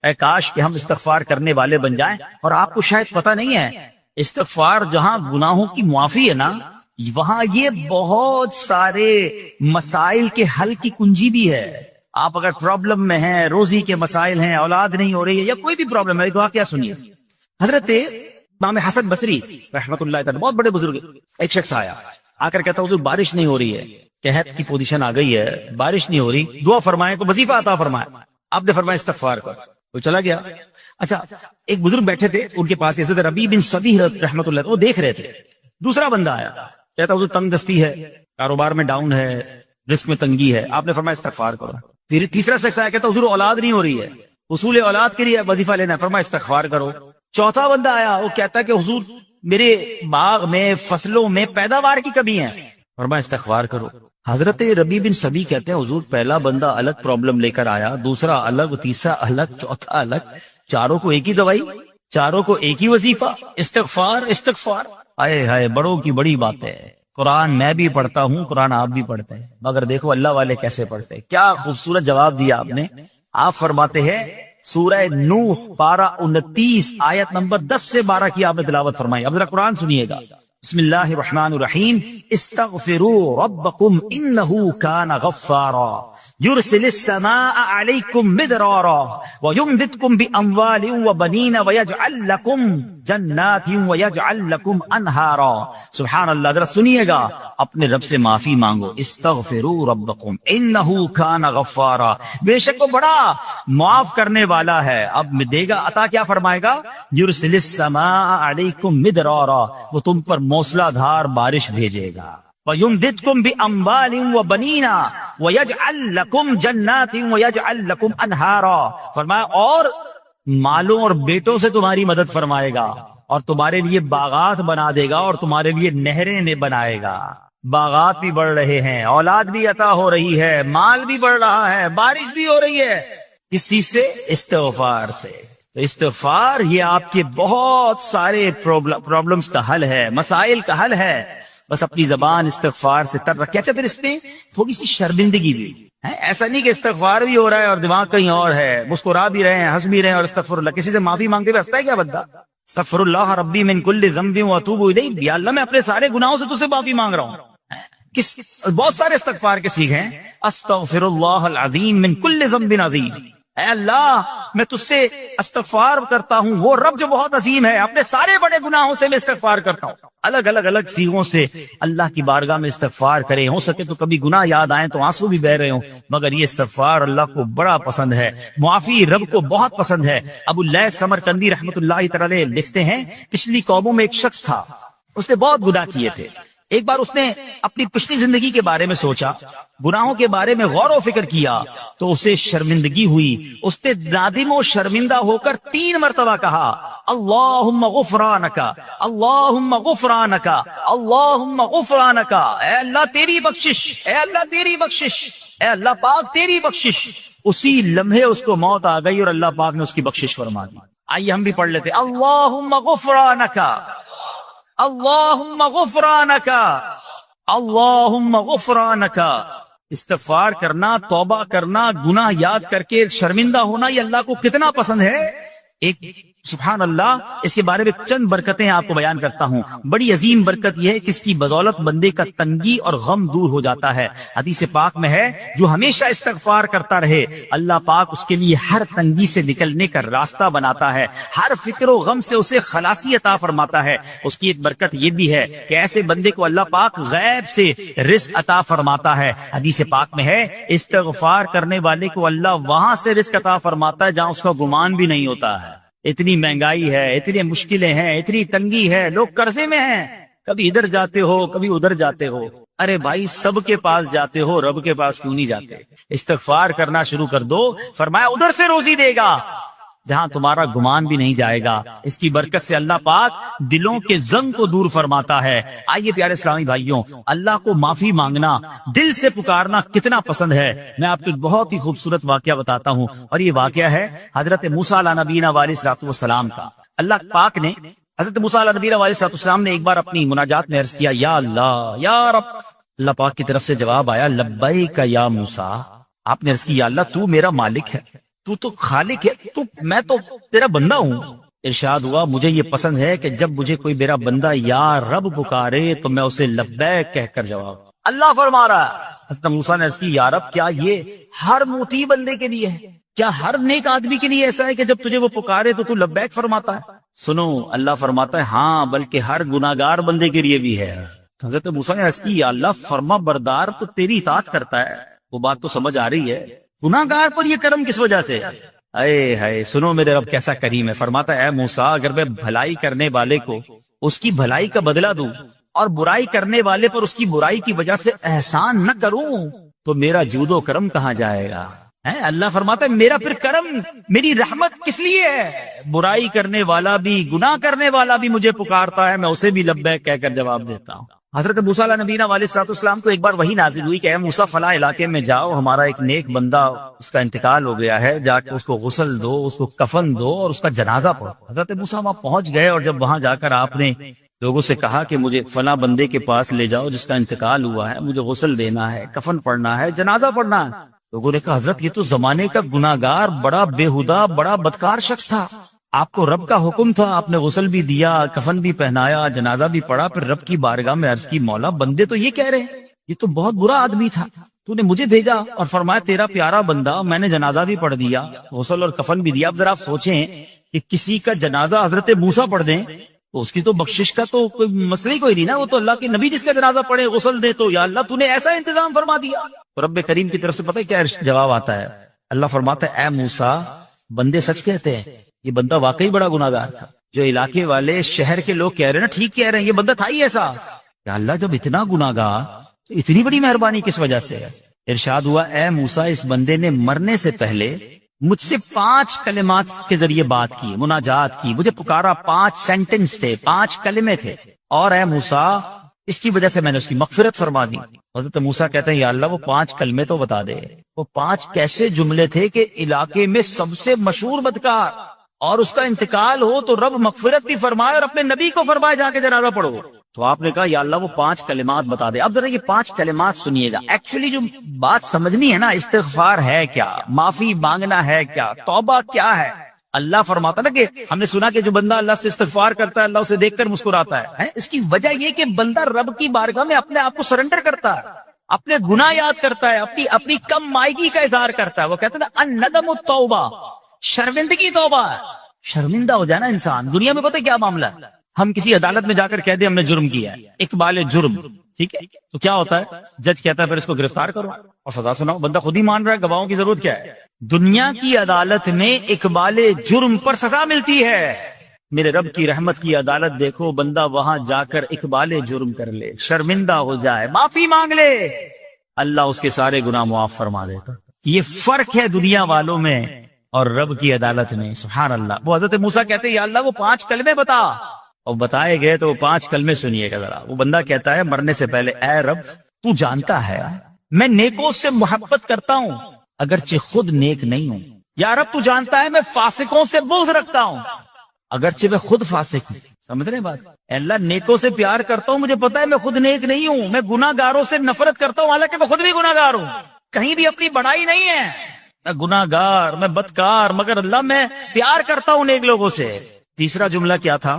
اے کاش کہ ہم استغفار کرنے والے بن جائیں. اور آپ کو شاید پتہ نہیں ہے استغفار جہاں گناہوں کی معافی ہے نا، وہاں یہ بہت سارے مسائل کے حل کی کنجی بھی ہے. آپ اگر پرابلم میں ہیں، روزی کے مسائل ہیں، اولاد نہیں ہو رہی ہے یا کوئی بھی پرابلم ہے، ایک واقعہ سنیے. حضرت امام حسن بصری رحمۃ اللہ تعالی بہت بڑے بزرگ، ایک شخص آیا آ کر کہتا حضور بارش نہیں ہو رہی ہے، قحط کی پوزیشن آ گئی ہے، بارش نہیں ہو رہی، دعا فرمائیں تو وظیفہ عطا فرمائیں. آپ نے فرمایا استغفار کر، وہ چلا گیا. اچھا ایک بزرگ بیٹھے تھے ان کے پاس حضرت ربیع بن صبیح رحمۃ اللہ، وہ دیکھ رہے تھے. دوسرا بندہ آیا کہتا حضور تنگ دستی ہے، کاروبار میں ڈاؤن ہے، رزق میں تنگی ہے. آپ نے فرمایا استغفار کرو. تیسرا شخص آیا کہتا حضور اولاد نہیں ہو رہی ہے، حصول اولاد کے لیے وظیفہ لینا ہے. فرمایا استغفار کرو. چوتھا بندہ آیا، وہ کہتا کہ حضور میرے باغ میں فصلوں میں پیداوار کی کمی ہے. فرمایا استغفار کرو. حضرت ربیع بن صبیح کہتے ہیں حضور پہلا بندہ الگ پرابلم لے کر آیا، دوسرا الگ، تیسرا الگ، چوتھا الگ، چاروں کو ایک ہی دوائی، چاروں کو ایک ہی وظیفہ، استغفار استغفار. آئے ہائے بڑوں کی بڑی بات ہے. قرآن میں بھی پڑھتا ہوں، قرآن آپ بھی پڑھتے ہیں، مگر دیکھو اللہ والے کیسے پڑھتے ہیں. کیا خوبصورت جواب دیا آپ نے. آپ فرماتے ہیں سورہ نوح پارہ 29 آیت نمبر 10 سے 12 کی آپ نے تلاوت فرمائی. اب ذرا قرآن سنیے گا. بسم اللہ الرحمن الرحیم. استغفروا ربکم انہ کان غفارا یرسل السماء علیکم مدرارا ویمددکم باموال وبنین ویجعل لکم جنات ویجعل لکم انہارا. سبحان اللہ. ذرا سنیے گا، اپنے رب سے معافی مانگو. استغفروا ربکم انہ کان غفارا، بے شک وہ بڑا معاف کرنے والا ہے. اب دے گا عطا، کیا فرمائے گا؟ یرسل السماء علیکم مدرارا، وہ تم پر موسلا دھار بارش بھیجے گا. وَيُمْدِدْكُمْ بِأَمْوَالٍ وَبَنِينَ وَيَجْعَلْ لَكُمْ جَنَّاتٍ وَيَجْعَلْ لَكُمْ أَنْهَارًا. فرمایا اور مالوں اور بیٹوں سے تمہاری مدد فرمائے گا، اور تمہارے لیے باغات بنا دے گا، اور تمہارے لیے نہریں نے بنائے گا. باغات بھی بڑھ رہے ہیں، اولاد بھی عطا ہو رہی ہے، مال بھی بڑھ رہا ہے، بارش بھی ہو رہی ہے. اس چیز سے استغفار سے. تو استغفار یہ آپ کے بہت سارے پرابلمز کا حل ہے، مسائل کا حل ہے. بس اپنی زبان استغفار سے تر رکھے. اچھا پھر اس میں تھوڑی سی شرمندگی بھی ہے. ایسا نہیں کہ استغفار بھی ہو رہا ہے اور دماغ کہیں اور ہے، مسکرا بھی رہے ہیں، ہنس بھی رہے ہیں اور استغفر اللہ. کسی سے معافی مانگتے ہوئے ہنستا ہے کیا بندہ؟ استغفر اللہ ربی من کل ذنب واتوب الیہ. یا اللہ میں اپنے سارے گناہوں سے تجھ سے معافی مانگ رہا ہوں. بہت سارے استغفار کے سیکھ ہیں. استغفر اللہ العظیم من کل ذنب عظیم. اے اللہ میں تجھ سے استغفار کرتا ہوں، وہ رب جو بہت عظیم ہے، اپنے سارے بڑے گناہوں سے میں استغفار کرتا ہوں. الگ الگ سیغوں سے اللہ کی بارگاہ میں استغفار کریں. ہو سکے تو کبھی گناہ یاد آئیں تو آنسو بھی بہ رہے ہوں، مگر یہ استغفار اللہ کو بڑا پسند ہے، معافی رب کو بہت پسند ہے. ابو اللیث سمرقندی رحمۃ اللہ تعالی لکھتے ہیں پچھلی قوموں میں ایک شخص تھا، اس نے بہت گناہ کیے تھے. ایک بار اس نے اپنی پچھلی زندگی کے بارے میں سوچا، گناہوں کے بارے میں غور و فکر کیا تو اسے شرمندگی ہوئی. اس نے نادم و شرمندہ ہو کر 3 مرتبہ کہا اللہم غفرانک اللہم غفرانک اللہم غفرانک. اے اللہ تیری بخشش، اے اللہ تیری بخشش، اے اللہ پاک تیری بخشش. اسی لمحے اس کو موت آ گئی اور اللہ پاک نے اس کی بخشش فرما دی. آئیے ہم بھی پڑھ لیتے اللہم غفرانک اللہم غفرانک اللہم غفرانک. استغفار کرنا، توبہ کرنا، گناہ یاد کر کے شرمندہ ہونا، یہ اللہ کو کتنا پسند ہے. ایک سبحان اللہ، اس کے بارے میں چند برکتیں آپ کو بیان کرتا ہوں. بڑی عظیم برکت یہ ہے کہ اس کی بدولت بندے کا تنگی اور غم دور ہو جاتا ہے. حدیث پاک میں ہے جو ہمیشہ استغفار کرتا رہے اللہ پاک اس کے لیے ہر تنگی سے نکلنے کا راستہ بناتا ہے، ہر فکر و غم سے اسے خلاصی عطا فرماتا ہے. اس کی ایک برکت یہ بھی ہے کہ ایسے بندے کو اللہ پاک غیب سے رزق عطا فرماتا ہے. حدیث پاک میں ہے استغفار کرنے والے کو اللہ وہاں سے رزق عطا فرماتا ہے جہاں اس کا گمان بھی نہیں ہوتا ہے. اتنی مہنگائی ہے، اتنی مشکلیں ہیں، اتنی تنگی ہے، لوگ قرضے میں ہیں، کبھی ادھر جاتے ہو کبھی ادھر جاتے ہو. ارے بھائی سب کے پاس جاتے ہو، رب کے پاس کیوں نہیں جاتے؟ استغفار کرنا شروع کر دو، فرمایا ادھر سے روزی دے گا جہاں تمہارا گمان بھی نہیں جائے گا. اس کی برکت سے اللہ پاک دلوں کے زنگ کو دور فرماتا ہے. آئیے پیارے اسلامی بھائیوں، اللہ کو معافی مانگنا، دل سے پکارنا کتنا پسند ہے. میں آپ کو ایک بہت ہی خوبصورت واقعہ بتاتا ہوں، اور یہ واقعہ ہے حضرت موسیٰ علیہ نبینا علیہ الصلوۃ والسلام کا. اللہ پاک نے حضرت موسیٰ علیہ نبینا علیہ الصلوۃ والسلام نے ایک بار اپنی مناجات میں عرض کیا یا اللہ یا رب. اللہ پاک کی طرف سے جواب آیا لبیک یا موسیٰ. آپ نے عرض کی یا اللہ تو میرا مالک ہے، تو خالق ہے، میں تو تیرا بندہ ہوں۔ ارشاد ہوا مجھے یہ پسند ہے کہ جب مجھے کوئی میرا بندہ یا رب پکارے تو میں اسے لبیک کہہ کر جواب۔ اللہ فرما رہا ہے، حضرت موسیٰ نے عرض کی یا رب کیا یہ ہر موتی بندے کے لیے ہے؟ کیا ہر نیک آدمی کے لیے ایسا ہے کہ جب تجھے وہ پکارے تو لبیک فرماتا ہے؟ سنو، اللہ فرماتا ہے ہاں بلکہ ہر گناہگار بندے کے لیے بھی ہے۔ حضرت موسیٰ نے عرض کی یا اللہ فرما بردار تو تیری اطاعت کرتا ہے، وہ بات تو سمجھ آ رہی ہے، گناہگار پر یہ کرم کس وجہ سے؟ اے ہے سنو میرے رب کیسا کریم ہے، فرماتا ہے اے موسیٰ اگر میں بھلائی کرنے والے کو اس کی بھلائی کا بدلہ دوں اور برائی کرنے والے پر اس کی برائی کی وجہ سے احسان نہ کروں تو میرا جود و کرم کہاں جائے گا؟ اللہ فرماتا ہے میرا پھر کرم، میری رحمت کس لیے ہے؟ برائی کرنے والا بھی گناہ کرنے والا بھی مجھے پکارتا ہے، میں اسے بھی لبیک کہہ کر جواب دیتا ہوں۔ حضرت موسیٰ علیہ نبینا علیہ الصلوۃ والسلام کو ایک بار وحی نازل ہوئی کہ اے موسیٰ فلاں علاقے میں جاؤ، ہمارا ایک نیک بندہ اس کا انتقال ہو گیا ہے، جا کے اس کو غسل دو، اس کو کفن دو اور اس کا جنازہ پڑھو۔ حضرت موسیٰ وہاں پہنچ گئے اور جب وہاں جا کر آپ نے لوگوں سے کہا کہ مجھے فلاں بندے کے پاس لے جاؤ جس کا انتقال ہوا ہے، مجھے غسل دینا ہے، کفن پڑھنا ہے، جنازہ پڑھنا ہے، لوگوں نے کہا حضرت یہ تو زمانے کا گناہگار بڑا بےہودہ بڑا بدکار شخص تھا، آپ کو رب کا حکم تھا، آپ نے غسل بھی دیا، کفن بھی پہنایا، جنازہ بھی پڑھا، پھر رب کی بارگاہ میں عرض کی مولا بندے تو یہ کہہ رہے ہیں یہ تو بہت برا آدمی تھا، تو نے مجھے بھیجا اور فرمایا تیرا پیارا بندہ، میں نے جنازہ بھی پڑھ دیا، غسل اور کفن بھی دیا۔ اب ذرا آپ سوچیں کہ کسی کا جنازہ حضرت موسیٰ پڑھ دیں تو اس کی تو بخشش کا تو کوئی مسئلہ ہی کوئی نہیں نا، وہ تو اللہ کے نبی جس کا جنازہ پڑھے غسل دے تو یا اللہ تو نے ایسا انتظام فرما دیا۔ رب کریم کی طرف سے پتہ ہے کیا جواب آتا ہے؟ اللہ فرماتا ہے اے موسیٰ بندے سچ کہتے ہیں، یہ بندہ واقعی بڑا گناہگار تھا، جو علاقے والے شہر کے لوگ کہہ رہے ہیں نا ٹھیک کہہ رہے ہیں، یہ بندہ تھا ہی ایسا۔ یا اللہ جب اتنا گناہگار تو اتنی بڑی مہربانی کس وجہ سے؟ ارشاد ہوا اے موسیٰ اس بندے نے مرنے سے پہلے مجھ سے 5 کلمات کے ذریعے بات کی، مناجات کی، مجھے پکارا، 5 سینٹنس تھے، 5 کلمے تھے، اور اے موسیٰ اس کی وجہ سے میں نے اس کی مغفرت فرما دی۔ حضرت موسیٰ کہتے ہیں یا اللہ وہ 5 کلمے تو بتا دے، وہ 5 کیسے جملے تھے کہ علاقے میں سب سے مشہور بدکار اور اس کا انتقال ہو تو رب مغفرت بھی فرمائے اور اپنے نبی کو فرمائے جا کے جنازہ پڑھو۔ تو آپ نے کہا یا اللہ وہ 5 کلمات بتا دے۔ اب ذرا یہ 5 کلمات سنیے گا، ایکچولی جو بات سمجھنی ہے نا، استغفار ہے کیا، معافی مانگنا ہے کیا، توبہ کیا ہے؟ اللہ فرماتا نا کہ ہم نے سنا کہ جو بندہ اللہ سے استغفار کرتا ہے اللہ اسے دیکھ کر مسکراتا ہے، اس کی وجہ یہ کہ بندہ رب کی بارگاہ میں اپنے آپ کو سرنڈر کرتا ہے، اپنے گناہ یاد کرتا ہے، اپنی کم مائگی کا اظہار کرتا ہے۔ وہ کہتے ہیں نا الندم التوبہ، شرمندگی توبہ ہے۔ شرمندہ ہو جائے نا انسان، دنیا میں پتہ کیا معاملہ ہے، ہم کسی عدالت میں جا کر کہہ دیں ہم نے جرم کیا ہے، اقبال جرم، ٹھیک ہے، تو کیا ہوتا ہے، جج کہتا ہے پھر اس کو گرفتار کرو اور سزا سناؤ، بندہ خود ہی مان رہا ہے، گواہوں کی ضرورت کیا ہے؟ دنیا کی عدالت میں اقبال جرم پر سزا ملتی ہے، میرے رب کی رحمت کی عدالت دیکھو، بندہ وہاں جا کر اقبال جرم کر لے، شرمندہ ہو جائے، معافی مانگ لے، اللہ اس کے سارے گناہ معاف فرما دیتا۔ یہ فرق ہے دنیا والوں میں اور رب کی عدالت میں، سبحان اللہ۔ وہ حضرت موسیٰ کہتے ہیں یا اللہ وہ 5 کلمے بتا، اور بتائے گئے تو وہ 5 کلمے سنیے گا ذرا۔ وہ بندہ کہتا ہے مرنے سے پہلے اے رب تو جانتا ہے میں نیکوں سے محبت کرتا ہوں اگرچہ خود نیک نہیں ہوں، یا رب تو جانتا ہے میں فاسقوں سے بغض رکھتا ہوں اگرچہ میں خود فاسق ہوں۔ سمجھ رہے ہیں بات؟ اے اللہ نیکوں سے پیار کرتا ہوں، مجھے پتا ہے میں خود نیک نہیں ہوں، میں گناہ گاروں سے نفرت کرتا ہوں حالانکہ میں خود بھی گناہ گار ہوں، کہیں بھی اپنی بڑائی نہیں ہے، میں گناہ گار، میں بدکار، مگر اللہ میں پیار کرتا ہوں نیک لوگوں سے۔ تیسرا جملہ کیا تھا؟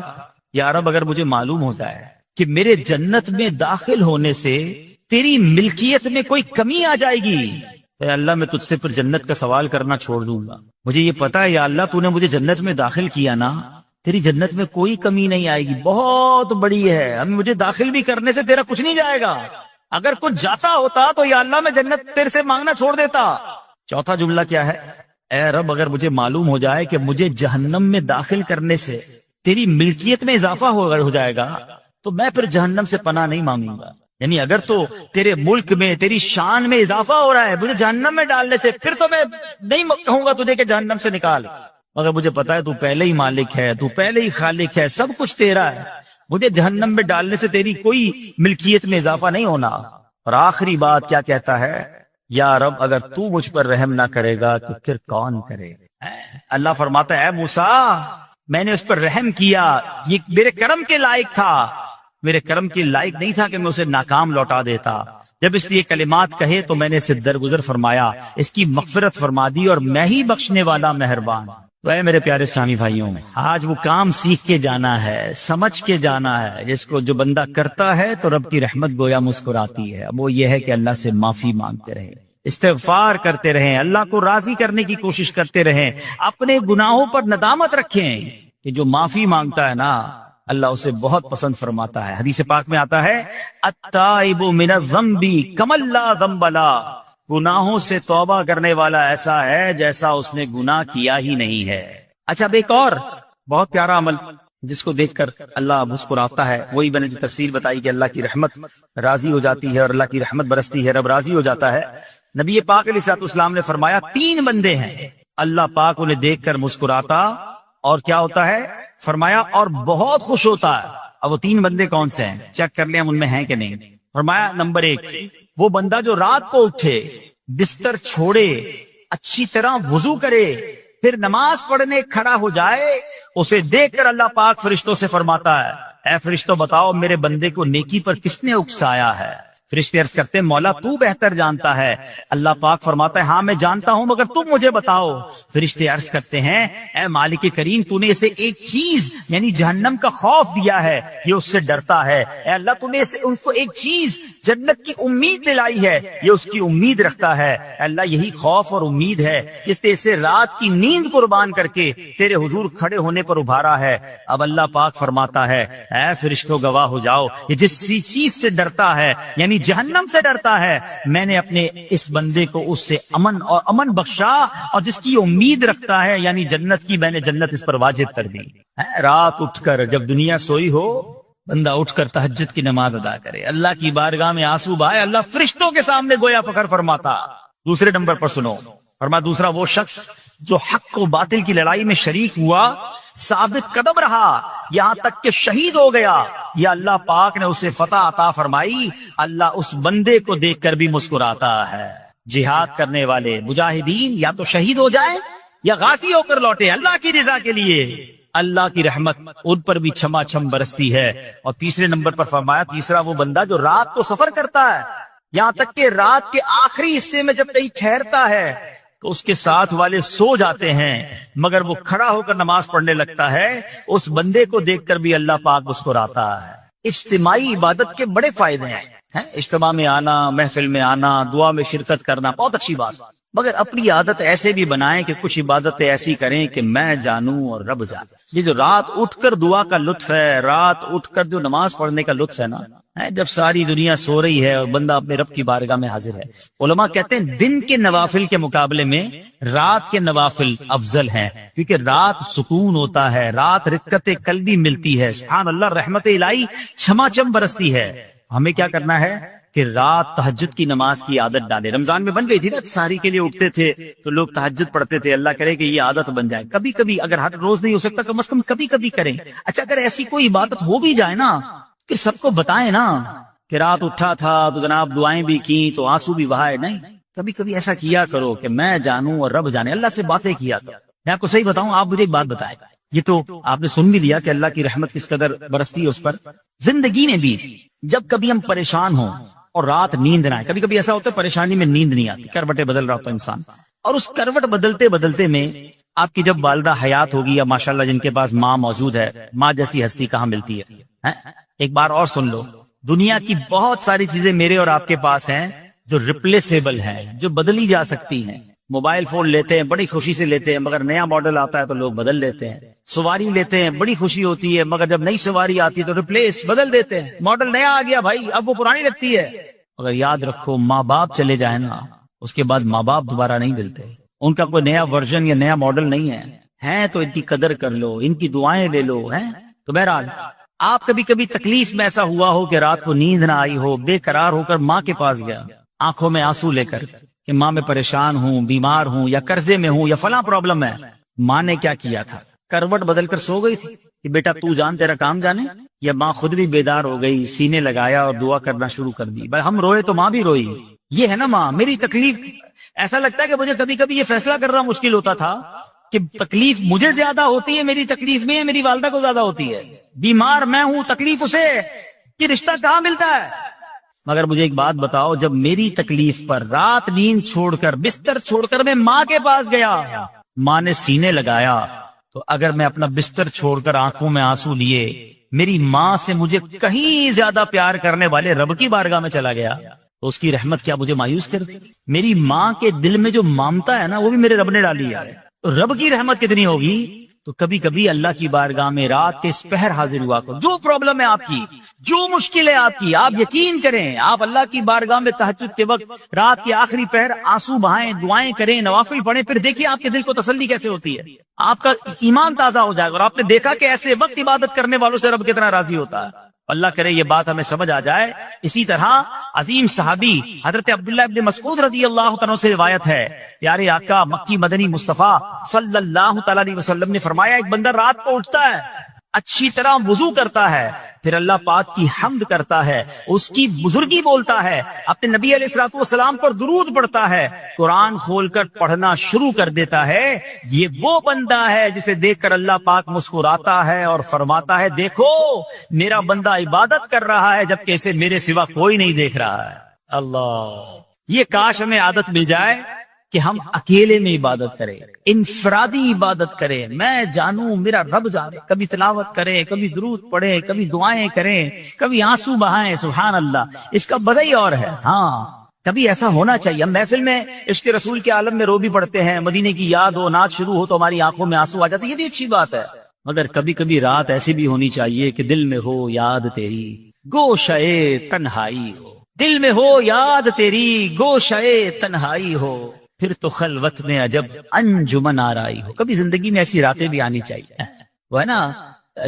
یا رب اگر مجھے معلوم ہو جائے کہ میرے جنت میں داخل ہونے سے تیری ملکیت میں کوئی کمی آ جائے گی، اے اللہ میں تجھ سے پھر جنت کا سوال کرنا چھوڑ دوں گا۔ مجھے یہ پتا ہے یا اللہ تو نے مجھے جنت میں داخل کیا نا، تیری جنت میں کوئی کمی نہیں آئے گی، بہت بڑی ہے، ہم مجھے داخل بھی کرنے سے تیرا کچھ نہیں جائے گا، اگر کچھ جاتا ہوتا تو یا اللہ میں جنت تیرے سے مانگنا چھوڑ دیتا۔ چوتھا جملہ کیا ہے؟ اے رب اگر مجھے معلوم ہو جائے کہ مجھے جہنم میں داخل کرنے سے تیری ملکیت میں اضافہ ہو جائے گا تو میں پھر جہنم سے پناہ نہیں مانگوں گا، یعنی اگر تو تیرے ملک میں تیری شان میں اضافہ ہو رہا ہے مجھے جہنم میں ڈالنے سے، پھر تو میں نہیں کہوں گا تجھے کہ جہنم سے نکال، مگر مجھے پتا ہے تو پہلے ہی مالک ہے، تو پہلے ہی خالق ہے، سب کچھ تیرا ہے، مجھے جہنم میں ڈالنے سے تیری کوئی ملکیت میں اضافہ نہیں ہونا۔ اور آخری بات کیا کہتا ہے؟ یا رب اگر تو مجھ پر رحم نہ کرے گا تو پھر کون کرے گا؟ اللہ فرماتا ہے اے موسیٰ میں نے اس پر رحم کیا، یہ میرے کرم کے لائق تھا، میرے کرم کے لائق نہیں تھا کہ میں اسے ناکام لوٹا دیتا، جب اس لیے کلمات کہے تو میں نے اسے درگزر فرمایا، اس کی مغفرت فرما دی، اور میں ہی بخشنے والا مہربان۔ تو اے میرے پیارے اسلامی بھائیوں، آج وہ کام سیکھ کے جانا ہے، سمجھ کے جانا ہے، جس کو جو بندہ کرتا ہے تو رب کی رحمت گویا مسکراتی ہے۔ اب وہ یہ ہے کہ اللہ سے معافی مانگتے رہیں، استغفار کرتے رہیں، اللہ کو راضی کرنے کی کوشش کرتے رہیں، اپنے گناہوں پر ندامت رکھیں کہ جو معافی مانگتا ہے نا اللہ اسے بہت پسند فرماتا ہے۔ حدیث پاک میں آتا ہے التائب من الذنب کمن لا ذنب له، گناہوں سے توبہ کرنے والا ایسا ہے جیسا اس نے گناہ کیا ہی نہیں ہے۔ اچھا، اب ایک اور بہت پیارا عمل جس کو دیکھ کر اللہ مسکراتا ہے، وہی میں نے جو تفسیر بتائی کہ اللہ کی رحمت راضی ہو جاتی ہے اور اللہ کی رحمت برستی ہے، رب راضی ہو جاتا ہے۔ نبی پاک علیہ الصلوۃ والسلام نے فرمایا 3 بندے ہیں اللہ پاک انہیں دیکھ کر مسکراتا اور کیا ہوتا ہے، فرمایا اور بہت خوش ہوتا ہے۔ اب وہ 3 بندے کون سے ہیں، چیک کر لیں ہم ان میں ہیں کہ نہیں۔ فرمایا نمبر 1 وہ بندہ جو رات کو اٹھے، بستر چھوڑے، اچھی طرح وضو کرے، پھر نماز پڑھنے کھڑا ہو جائے، اسے دیکھ کر اللہ پاک فرشتوں سے فرماتا ہے اے فرشتوں بتاؤ میرے بندے کو نیکی پر کس نے اکسایا ہے۔ فرشتے عرض کرتے ہیں مولا تو بہتر جانتا ہے۔ اللہ پاک فرماتا ہے ہاں میں جانتا ہوں مگر تم مجھے بتاؤ۔ فرشتے عرض کرتے ہیں اے مالک کریم تو نے اسے ایک چیز یعنی جہنم کا خوف دیا ہے، یہ اس سے ڈرتا ہے۔ اے اللہ تو نے ان کو ایک چیز جنت کی امید دلائی ہے، یہ اس کی امید رکھتا ہے۔ اے اللہ یہی خوف اور امید ہے جس نے اسے رات کی نیند قربان کر کے تیرے حضور کھڑے ہونے پر ابھارا ہے۔ اب اللہ پاک فرماتا ہے اے فرشتوں گواہ ہو جاؤ، یہ جس چیز سے ڈرتا ہے یعنی جہنم سے ڈرتا ہے، میں نے اپنے اس بندے کو اس سے امن بخشا، اور جس کی امید رکھتا ہے یعنی جنت کی، میں نے جنت اس پر واجب کر دی۔ رات اٹھ کر جب دنیا سوئی ہو بندہ اٹھ کر تہجد کی نماز ادا کرے، اللہ کی بارگاہ میں آنسو بہائے، اللہ فرشتوں کے سامنے گویا فخر فرماتا۔ دوسرے نمبر پر سنو، فرمایا دوسرا وہ شخص جو حق و باطل کی لڑائی میں شریک ہوا، ثابت قدم رہا یہاں تک کہ شہید ہو گیا، یا اللہ پاک نے اسے فتح عطا فرمائی، اللہ اس بندے کو دیکھ کر بھی مسکراتا ہے۔ جہاد کرنے والے مجاہدین یا تو شہید ہو جائیں یا غازی ہو کر لوٹے اللہ کی رضا کے لیے، اللہ کی رحمت ان پر بھی چھما چھم برستی ہے۔ اور تیسرے نمبر پر فرمایا تیسرا وہ بندہ جو رات کو سفر کرتا ہے، یہاں تک کہ رات کے آخری حصے میں جب کہیں ٹھہرتا ہے تو اس کے ساتھ والے سو جاتے ہیں مگر وہ کھڑا ہو کر نماز پڑھنے لگتا ہے، اس بندے کو دیکھ کر بھی اللہ پاک مسکراتا ہے۔ اجتماعی عبادت کے بڑے فائدے ہیں، اجتماع میں آنا، محفل میں آنا، دعا میں شرکت کرنا بہت اچھی بات، مگر اپنی عادت ایسے بھی بنائیں کہ کچھ عبادتیں ایسی کریں کہ میں جانوں اور رب جانے۔ یہ جو رات اٹھ کر دعا کا لطف ہے، رات اٹھ کر جو نماز پڑھنے کا لطف ہے نا، جب ساری دنیا سو رہی ہے اور بندہ اپنے رب کی بارگاہ میں حاضر ہے۔ علماء کہتے ہیں دن کے نوافل کے مقابلے میں رات کے نوافل افضل ہیں، کیونکہ رات سکون ہوتا ہے، رات رقت قلبی ملتی ہے، سبحان اللہ، رحمت الہی چھما چھم برستی ہے۔ ہمیں کیا کرنا ہے کہ رات تہجد کی نماز کی عادت ڈالے۔ رمضان میں بن گئی تھی نا، سحری کے لیے اٹھتے تھے تو لوگ تہجد پڑھتے تھے، اللہ کرے کہ یہ عادت بن جائے۔ کبھی کبھی اگر ہر روز نہیں ہو سکتا کم از کم کبھی کبھی کریں۔ اچھا اگر ایسی کوئی عبادت ہو بھی جائے نا کہ سب کو بتائیں نا کہ رات اٹھا تھا تو جناب دعائیں بھی کی تو آنسو بھی بہائے، نہیں، کبھی کبھی ایسا کیا کرو کہ میں جانوں اور رب جانے، اللہ سے باتیں کیا کرو۔ میں آپ کو صحیح بتاؤں، آپ مجھے ایک بات بتائیں، یہ تو آپ نے سن بھی لیا کہ اللہ کی رحمت کس قدر برستی ہے اس پر۔ زندگی میں بھی جب کبھی ہم پریشان ہوں اور رات نیند نہ آئے، کبھی کبھی ایسا ہوتا ہے پریشانی میں نیند نہیں آتی، کروٹیں بدل رہا ہوتا ہے انسان، اور اس کروٹ بدلتے بدلتے میں آپ کی جب والدہ حیات ہوگی یا ماشاءاللہ جن کے پاس ماں موجود ہے، ماں جیسی ہستی کہاں ملتی ہے۔ ایک بار اور سن لو، دنیا کی بہت ساری چیزیں میرے اور آپ کے پاس ہیں جو ریپلیسیبل ہیں، جو بدلی جا سکتی ہیں۔ موبائل فون لیتے ہیں بڑی خوشی سے لیتے ہیں، مگر نیا ماڈل آتا ہے تو لوگ بدل لیتے ہیں۔ سواری لیتے ہیں بڑی خوشی ہوتی ہے، مگر جب نئی سواری آتی ہے تو ریپلیس بدل دیتے ہیں، ماڈل نیا آ گیا بھائی اب وہ پرانی لگتی ہے۔ مگر یاد رکھو ماں باپ چلے جائیں نا، اس کے بعد ماں باپ دوبارہ نہیں ملتے، ان کا کوئی نیا ورژن یا نیا ماڈل نہیں ہے تو ان کی قدر کر لو، ان کی دعائیں لے لو۔ تو بہرحال آپ کبھی کبھی تکلیف میں ایسا ہوا ہو کہ رات کو نیند نہ آئی ہو، بے قرار ہو کر ماں کے پاس گیا آنکھوں میں آنسو لے کر کہ ماں میں پریشان ہوں، بیمار ہوں یا قرضے میں ہوں یا فلاں پرابلم ہے۔ ماں نے کیا کیا تھا، کروٹ بدل کر سو گئی تھی کہ بیٹا تو جان تیرا کام جانے، یا ماں خود بھی بیدار ہو گئی، سینے لگایا اور دعا کرنا شروع کر دی۔ بھائی ہم روئے تو ماں بھی روئی، یہ ہے نا ماں میری تکلیف۔ ایسا لگتا ہے کہ مجھے کبھی کبھی یہ فیصلہ کرنا مشکل ہوتا تھا کہ تکلیف مجھے زیادہ ہوتی ہے میری تکلیف میں، میری والدہ کو زیادہ ہوتی ہے۔ بیمار میں ہوں، تکلیف اسے، یہ رشتہ کہاں ملتا ہے؟ مگر مجھے ایک بات بتاؤ، جب میری تکلیف پر رات نیند چھوڑ کر بستر چھوڑ کر میں ماں کے پاس گیا، ماں نے سینے لگایا، تو اگر میں اپنا بستر چھوڑ کر آنکھوں میں آنسو لیے میری ماں سے مجھے کہیں زیادہ پیار کرنے والے رب کی بارگاہ میں چلا گیا، تو اس کی رحمت کیا مجھے مایوس کرتی؟ میری ماں کے دل میں جو مامتا ہے نا، وہ بھی میرے رب نے ڈالی ہے، تو رب کی رحمت کتنی ہوگی؟ تو کبھی کبھی اللہ کی بارگاہ میں رات کے اس پہر حاضر ہوا کرو، جو پرابلم ہے آپ کی، جو مشکل ہے آپ کی، آپ یقین کریں، آپ اللہ کی بارگاہ میں تہجد کے وقت رات کے آخری پہر آنسو بہائیں، دعائیں کریں، نوافل پڑھیں، پھر دیکھیے آپ کے دل کو تسلی کیسے ہوتی ہے، آپ کا ایمان تازہ ہو جائے گا، اور آپ نے دیکھا کہ ایسے وقت عبادت کرنے والوں سے رب کتنا راضی ہوتا ہے۔ اللہ کرے یہ بات ہمیں سمجھ آ جائے۔ اسی طرح عظیم صحابی حضرت عبداللہ ابن مسعود رضی اللہ تعالیٰ سے روایت ہے، پیارے آقا مکی مدنی مصطفیٰ صلی اللہ تعالیٰ علیہ وسلم نے فرمایا، ایک بندہ رات کو اٹھتا ہے، اچھی طرح وضو کرتا ہے، پھر اللہ پاک کی حمد کرتا ہے، اس کی بزرگی بولتا ہے، اپنے نبی علیہ الصلوۃ والسلام پر درود پڑھتا ہے، قرآن کھول کر پڑھنا شروع کر دیتا ہے، یہ وہ بندہ ہے جسے دیکھ کر اللہ پاک مسکراتا ہے اور فرماتا ہے، دیکھو میرا بندہ عبادت کر رہا ہے جبکہ اسے میرے سوا کوئی نہیں دیکھ رہا ہے۔ اللہ، یہ کاش ہمیں عادت مل جائے کہ ہم اکیلے میں عبادت کریں، انفرادی عبادت کریں، میں جانوں میرا رب جانے، کبھی تلاوت کریں، کبھی درود پڑھیں، کبھی دعائیں کریں، کبھی آنسو بہائیں، سبحان اللہ، اس کا مزہ ہی اور ہے۔ ہاں، کبھی ایسا ہونا چاہیے، ہم محفل میں عشق رسول کے عالم میں رو بھی پڑتے ہیں، مدینے کی یاد ہو، نعت شروع ہو تو ہماری آنکھوں میں آنسو آ جاتے، یہ بھی اچھی بات ہے، مگر کبھی کبھی رات ایسی بھی ہونی چاہیے کہ دل میں ہو یاد تیری گوشئے تنہائی ہو، دل میں ہو یاد تیری گوشئے تنہائی ہو، پھر تو خلوت میں عجب انجمن آرائی ہو۔ کبھی زندگی میں ایسی راتیں بھی آنی چاہیے، وہ ہے نا،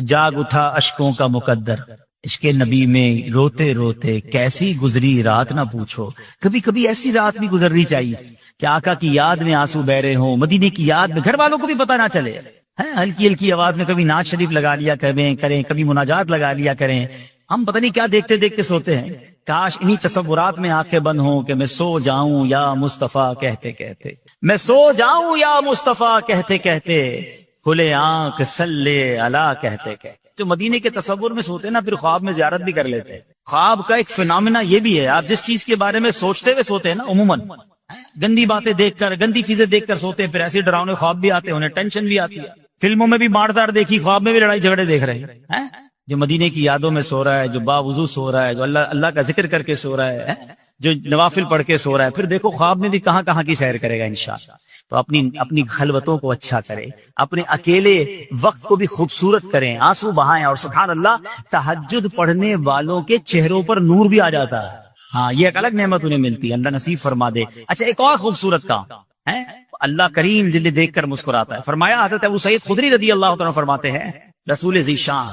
جاگ اٹھا اشکوں کا مقدر، عشق نبی میں روتے روتے کیسی گزری رات نہ پوچھو۔ کبھی کبھی ایسی رات بھی گزرنی چاہیے کہ آقا کی یاد میں آنسو بہ رہے ہوں، مدینے کی یاد میں، گھر والوں کو بھی پتہ نہ چلے، ہلکی ہلکی آواز میں کبھی نعت شریف لگا لیا کریں، کبھی مناجات لگا لیا کریں، ہم پتہ نہیں کیا دیکھتے دیکھتے سوتے ہیں۔ کاش انہی تصورات میں آنکھیں بند ہوں کہ میں سو جاؤں یا مصطفیٰ کہتے کہتے، میں سو جاؤں یا مصطفیٰ کہتے کہتے، کھلے آنکھ صلی علی کہتے کہتے۔ جو مدینے کے تصور میں سوتے نا، پھر خواب میں زیارت بھی کر لیتے ہیں۔ خواب کا ایک فنامنا یہ بھی ہے، آپ جس چیز کے بارے میں سوچتے ہوئے سوتے ہیں نا، عموماً گندی باتیں دیکھ کر، گندی چیزیں دیکھ کر سوتے ہیں، پھر ایسے ڈراؤنے خواب بھی آتے ہیں، انہیں ٹینشن بھی آتی ہے، فلموں میں بھی ماردار دیکھی، خواب میں بھی لڑائی جھگڑے دیکھ رہے ہیں۔ جو مدینے کی یادوں میں سو رہا ہے، جو باوضو سو رہا ہے، جو اللہ کا ذکر کر کے سو رہا ہے، جو نوافل پڑھ کے سو رہا ہے، پھر دیکھو خواب میں بھی کہاں کہاں کی سیر کرے گا انشاءاللہ۔ تو اپنی خلوتوں کو اچھا کرے، اپنے اکیلے وقت کو بھی خوبصورت کریں، آنسو بہائیں، اور سبحان اللہ تہجد پڑھنے والوں کے چہروں پر نور بھی آ جاتا ہے۔ ہاں، یہ ایک الگ نعمت انہیں ملتی ہے، اللہ نصیب فرما دے۔ اچھا، ایک اور خوبصورت کام ہے، اللہ کریم جلے دیکھ کر مسکراتا ہے۔ فرمایا حضرت ابو سعید خدری رضی اللہ تعالیٰ فرماتے ہیں، رسول ذی شان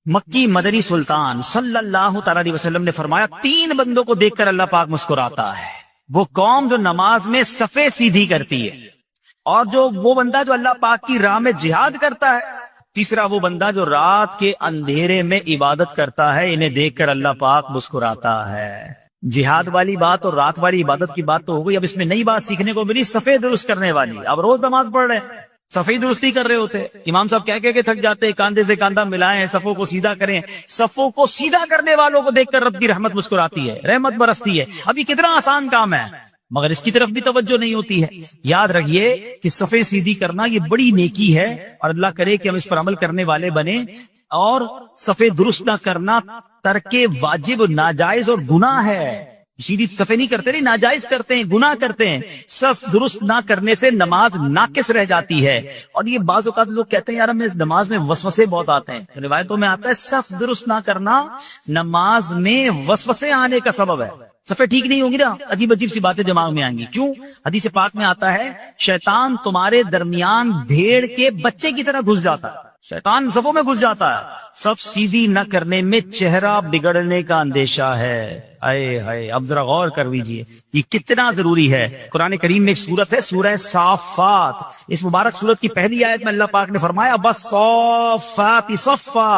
مکی مدنی سلطان صلی اللہ تعالیٰ علیہ وسلم نے فرمایا، 3 بندوں کو دیکھ کر اللہ پاک مسکراتا ہے، وہ قوم جو نماز میں صفیں سیدھی کرتی ہے، اور وہ بندہ جو اللہ پاک کی راہ میں جہاد کرتا ہے، تیسرا وہ بندہ جو رات کے اندھیرے میں عبادت کرتا ہے، انہیں دیکھ کر اللہ پاک مسکراتا ہے۔ جہاد والی بات اور رات والی عبادت کی بات تو ہو گئی، اب اس میں نئی بات سیکھنے کو ملی، صفیں درست کرنے والی۔ اب روز نماز پڑھ رہے ہیں، صفیں درستی کر رہے ہوتے، امام صاحب کہہ کے تھک جاتے، کاندھے سے کاندھا ملائیں، صفوں کو سیدھا کریں، صفوں کو سیدھا کرنے والوں کو دیکھ کر رب کی رحمت مسکراتی ہے، رحمت برستی ہے۔ اب یہ کتنا آسان کام ہے، مگر اس کی طرف بھی توجہ نہیں ہوتی ہے۔ یاد رکھیے کہ صفیں سیدھی کرنا یہ بڑی نیکی ہے، اور اللہ کرے کہ ہم اس پر عمل کرنے والے بنے، اور صفیں درست نہ کرنا ترک واجب، ناجائز اور گناہ ہے۔ سیدھی صفیں نہیں کرتے، نہیں، ناجائز کرتے ہیں، گناہ کرتے ہیں۔ صف درست نہ کرنے سے نماز ناقص رہ جاتی ہے، اور یہ بعض اوقات لوگ کہتے ہیں یار ہمیں نماز میں وسوسے بہت آتے ہیں، روایتوں میں آتا ہے صف درست نہ کرنا نماز میں وسوسے آنے کا سبب ہے۔ صفیں ٹھیک نہیں ہوں گی نا، عجیب عجیب سی باتیں دماغ میں آئیں گی۔ کیوں؟ حدیث پاک میں آتا ہے، شیطان تمہارے درمیان بھیڑ کے بچے کی طرح گھس جاتا ہے، شیطان صفوں میں گھس جاتا ہے۔ صف سیدھی نہ کرنے میں چہرہ بگڑنے کا اندیشہ ہے۔ اے ہائے، اب ذرا غور کر لیجیے یہ کتنا ضروری ہے۔ قرآن کریم میں ایک سورت ہے، سورہ صافات، اس مبارک سورت کی پہلی آیت میں اللہ پاک نے فرمایا، بس صافات صفا،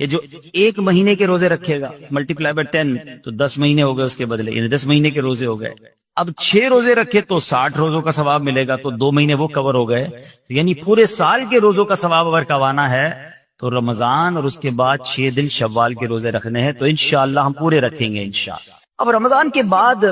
کہ جو 1 مہینے کے روزے رکھے گا ملٹیپلائی بائی 10 تو 10 مہینے ہو گئے اس کے بدلے، یعنی 10 مہینے کے روزے ہو گئے. اب 6 روزے رکھے تو 60 روزوں کا ثواب ملے گا، تو 2 مہینے وہ کور ہو گئے. تو یعنی پورے سال کے روزوں کا ثواب اگر کمانا ہے تو رمضان اور اس کے بعد 6 دن شوال کے روزے رکھنے ہیں. تو انشاءاللہ ہم پورے رکھیں گے انشاءاللہ. اب رمضان کے بعد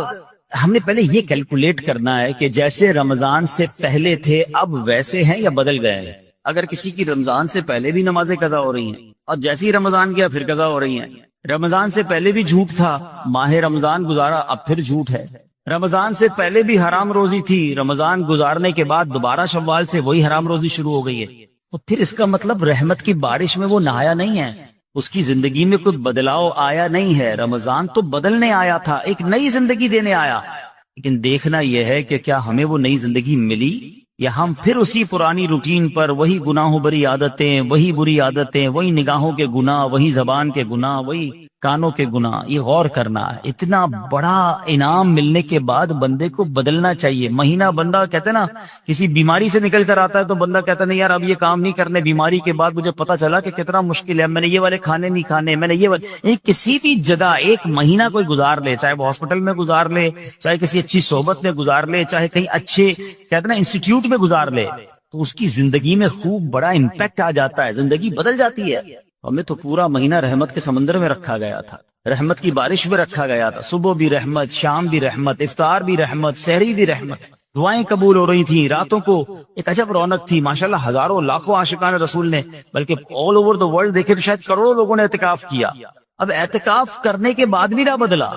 ہم نے پہلے یہ کیلکولیٹ کرنا ہے کہ جیسے رمضان سے پہلے تھے اب ویسے ہیں یا بدل گئے ہیں. اگر کسی کی رمضان سے پہلے بھی نمازیں قضا ہو رہی ہیں اور جیسے ہی رمضان گیا پھر قضا ہو رہی ہیں، رمضان سے پہلے بھی جھوٹ تھا، ماہ رمضان گزارا اب پھر جھوٹ ہے، رمضان سے پہلے بھی حرام روزی تھی، رمضان گزارنے کے بعد دوبارہ شوال سے وہی حرام روزی شروع ہو گئی ہے، تو پھر اس کا مطلب رحمت کی بارش میں وہ نہایا نہیں ہے، اس کی زندگی میں کوئی بدلاؤ آیا نہیں ہے. رمضان تو بدلنے آیا تھا، ایک نئی زندگی دینے آیا، لیکن دیکھنا یہ ہے کہ کیا ہمیں وہ نئی زندگی ملی یا ہم پھر اسی پرانی روٹین پر، وہی گناہوں بری عادتیں، وہی بری عادتیں، وہی نگاہوں کے گناہ، وہی زبان کے گناہ، وہی کانوں کے گناہ. یہ غور کرنا ہے. اتنا بڑا انعام ملنے کے بعد بندے کو بدلنا چاہیے. مہینہ بندہ کہتے نا کسی بیماری سے نکل کر آتا ہے تو بندہ کہتا نہیں یار اب یہ کام نہیں کرنے، بیماری کے بعد مجھے پتا چلا کہ کتنا مشکل ہے، میں نے یہ والے کھانے نہیں کھانے، میں نے یہ والے. کسی بھی جگہ 1 مہینہ کوئی گزار لے، چاہے وہ ہاسپٹل میں گزار لے، چاہے کسی اچھی صحبت میں گزار لے، چاہے کہیں اچھے کہتے نا انسٹیٹیوٹ میں گزار لے، تو اس کی زندگی میں خوب بڑا امپیکٹ آ جاتا ہے، زندگی بدل جاتی ہے. ہمیں تو پورا مہینہ رحمت کے سمندر میں رکھا گیا تھا، رحمت کی بارش میں رکھا گیا تھا. صبح بھی رحمت، شام بھی رحمت، افطار بھی رحمت، سحری بھی رحمت، دعائیں قبول ہو رہی تھیں، راتوں کو ایک عجب رونق تھی. ماشاءاللہ ہزاروں لاکھوں عاشقان رسول نے، بلکہ آل اوور دا ورلڈ دیکھے تو شاید کروڑوں لوگوں نے اعتکاف کیا. اب اعتکاف کرنے کے بعد بھی نہ بدلا،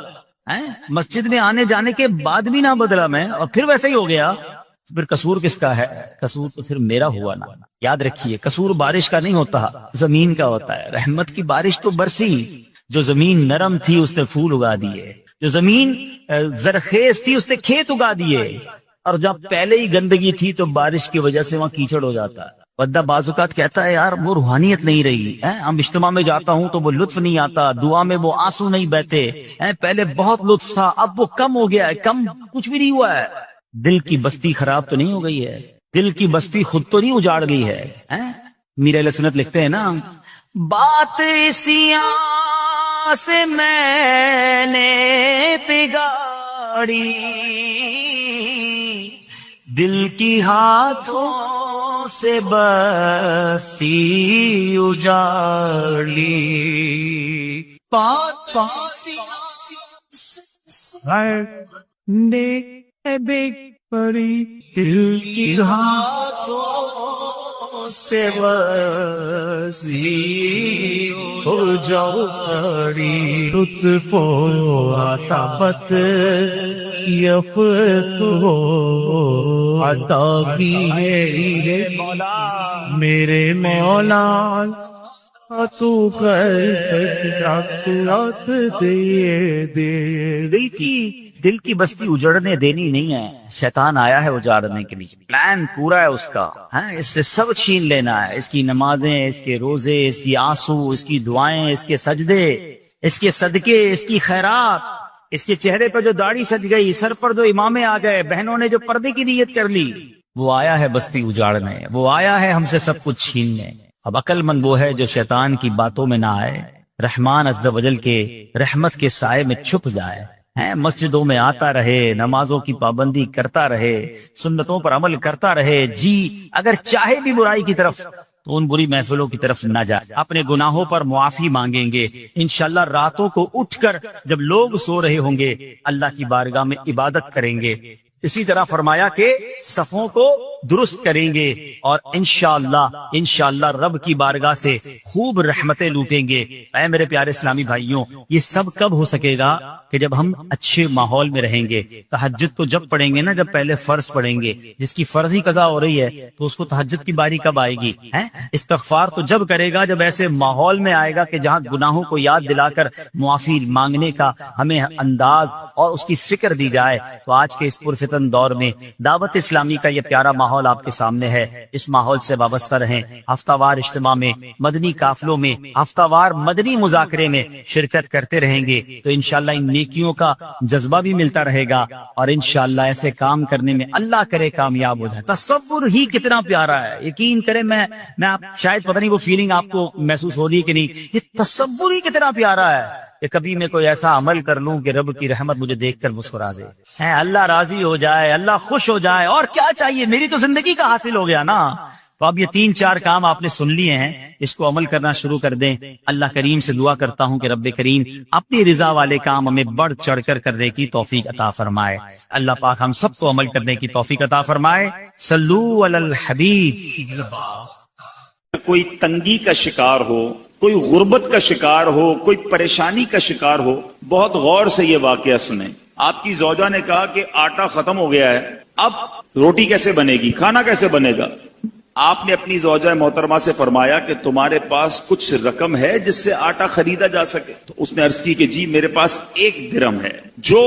مسجد میں آنے جانے کے بعد بھی نہ بدلا میں، اور پھر ویسے ہی ہو گیا. پھر قصور کس کا ہے؟ قصور تو پھر میرا ہوا نا. یاد رکھیے قصور بارش کا نہیں ہوتا، زمین کا ہوتا ہے. رحمت کی بارش تو برسی، جو زمین نرم تھی اس نے پھول اگا دیے، جو زمین زرخیز تھی اس نے کھیت اگا دیے، اور جب پہلے ہی گندگی تھی تو بارش کی وجہ سے وہاں کیچڑ ہو جاتا ہے. بندہ بعض اوقات کہتا ہے یار وہ روحانیت نہیں رہی، ہم اجتماع میں جاتا ہوں تو وہ لطف نہیں آتا، دعا میں وہ آنسو نہیں بہتے، پہلے بہت لطف تھا اب وہ کم ہو گیا ہے. کم کچھ بھی نہیں ہوا ہے. دل کی بستی خراب تو نہیں ہو گئی ہے، دل کی بستی خود تو نہیں اجاڑ گئی ہے. میرے اہل سنت لکھتے ہیں نا، بات اسیاں سے میں نے بگاڑی، دل کی ہاتھوں سے بستی اجاڑی. بات پری دل کی ہاتھوں سے بستی اجاڑی. لطف و عطابت یفت ہو عطا کی ہے میرے مولا، تو دل کی بستی اجڑنے دینی نہیں ہے. شیطان آیا ہے اجاڑنے کے لیے، پلان پورا ہے اس کا. اس سے سب چھین لینا ہے، اس کی نمازیں، اس کے روزے، اس کی آنسو، اس کی دعائیں، اس کے سجدے، اس کے صدقے، اس کی خیرات، اس کے چہرے پر جو داڑھی سج گئی، سر پر جو امامے آ گئے، بہنوں نے جو پردے کی نیت کر لی، وہ آیا ہے بستی اجاڑنے، وہ آیا ہے ہم سے سب کچھ چھیننے. اب عقل مند وہ ہے جو شیطان کی باتوں میں نہ آئے، رحمان عز و جل کے رحمت کے سائے میں چھپ جائے، مسجدوں میں آتا رہے، نمازوں کی پابندی کرتا رہے، سنتوں پر عمل کرتا رہے. جی اگر چاہے بھی برائی کی طرف تو ان بری محفلوں کی طرف نہ جائے. اپنے گناہوں پر معافی مانگیں گے انشاءاللہ. راتوں کو اٹھ کر جب لوگ سو رہے ہوں گے اللہ کی بارگاہ میں عبادت کریں گے. اسی طرح فرمایا کہ صفوں کو درست کریں گے اور انشاءاللہ رب کی بارگاہ سے خوب رحمتیں لوٹیں گے. اے میرے پیارے اسلامی بھائیوں، یہ سب کب ہو سکے گا؟ کہ جب ہم اچھے ماحول میں رہیں گے. تہجد تو جب پڑھیں گے نا جب پہلے فرض پڑھیں گے. جس کی فرض ہی قضا ہو رہی ہے تو اس کو تہجد کی باری کب آئے گی؟ استغفار تو جب کرے گا جب ایسے ماحول میں آئے گا کہ جہاں گناہوں کو یاد دلا کر معافی مانگنے کا ہمیں انداز اور اس کی فکر دی جائے. تو آج کے اس پرفتن پرفتن دور میں دعوت اسلامی کا یہ پیارا ماحول آپ کے سامنے ہے، اس ماحول سے وابستہ رہیں۔ ہفتہ وار اجتماع میں، مدنی قافلوں میں، ہفتہ وار مدنی مذاکرے میں شرکت کرتے رہیں گے تو انشاءاللہ ان نیکیوں کا جذبہ بھی ملتا رہے گا، اور انشاءاللہ ایسے کام کرنے میں اللہ کرے کامیاب ہو جائے۔ تصور ہی کتنا پیارا ہے، یقین کریں، میں آپ شاید پتہ نہیں وہ فیلنگ آپ کو محسوس ہو رہی ہے کہ نہیں، یہ تصور ہی کتنا پیارا ہے کہ کبھی میں کوئی ایسا عمل کر لوں کہ رب کی رحمت مجھے دیکھ کر مسکرا دے، اللہ راضی ہو جائے، اللہ خوش ہو جائے، اور کیا چاہیے، میری تو زندگی کا حاصل ہو گیا نا۔ تو اب یہ 3-4 کام آپ نے سن لیے ہیں، اس کو عمل کرنا شروع کر دیں۔ اللہ کریم سے دعا کرتا ہوں کہ رب کریم اپنی رضا والے کام ہمیں بڑھ چڑھ کر کرنے کی توفیق عطا فرمائے۔ اللہ پاک ہم سب کو عمل کرنے کی توفیق عطا فرمائے۔ صلو علی الحبیب۔ کوئی تنگی کا شکار ہو، کوئی غربت کا شکار ہو، کوئی پریشانی کا شکار ہو، بہت غور سے یہ واقعہ سنیں۔ آپ کی زوجہ نے کہا کہ آٹا ختم ہو گیا ہے، اب روٹی کیسے بنے گی، کھانا کیسے بنے گا؟ آپ نے اپنی زوجہ محترمہ سے فرمایا کہ تمہارے پاس کچھ رقم ہے جس سے آٹا خریدا جا سکے؟ تو اس نے عرض کی کہ جی میرے پاس 1 درہم ہے جو